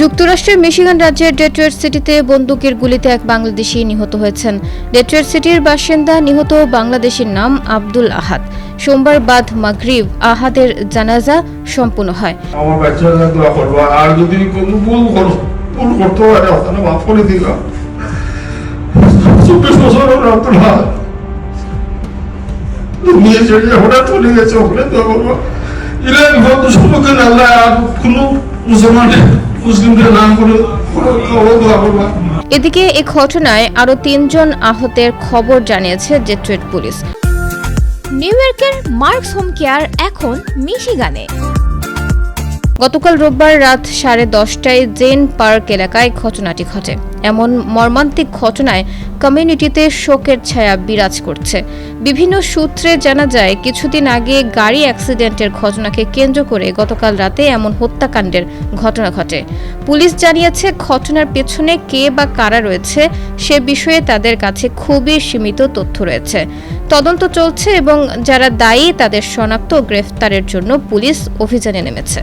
যুক্তরাষ্ট্রের মিশিগান রাজ্যের ডেট্রয়েট সিটিতে বন্দুকের গুলিতে এক বাংলাদেশি নিহত হয়েছেন। ডেট্রয়েট সিটির বাসিন্দা নিহত বাংলাদেশির নাম আব্দুল আহাদ। সোমবার বাদ মাগরিব আহাদের জানাজা সম্পন্ন হয়। আমার বাচ্চারা দোয়া করবা, আর যদি কোনো ভুল করতে পারে ওখানে মাফ করে দিবা। 24 বছর আব্দুল আহাদ দুনিয়া ছেড়ে হঠাৎ চলে গেছে, ওখানে দোয়া করবা। এরা বিপদ সম্মুখীন আল্লাহ আর কোনো মুসলিমদের নাম করে দোয়া করবা। এদিকে এ ঘটনায় আরও 3 জন আহতের খবর জানিয়েছে ডেট্রয়েট পুলিশ। নিউ ইয়র্কের মার্কস হোম কেয়ার এখন মিশিগানে। গতকাল রোববার রাত 10:30টায় জেন পার্ক এলাকায় ঘটনাটি ঘটে। এমন মর্মান্তিক ঘটনায় কমিউনিটিতে শোকের ছায়া বিরাজ করছে। বিভিন্ন সূত্রে জানা যায়, কিছুদিন আগে গাড়ি অ্যাক্সিডেন্টের ঘটনাকে কেন্দ্র করে গতকাল রাতে এমন হত্যাকাণ্ডের ঘটনা ঘটে। পুলিশ জানিয়েছে, ঘটনার পেছনে কে বা কারা রয়েছে সে বিষয়ে তাদের কাছে খুবই সীমিত তথ্য রয়েছে। তদন্ত চলছে এবং যারা দায়ী তাদের শনাক্ত ও গ্রেফতারের জন্য পুলিশ অভিযানে নেমেছে।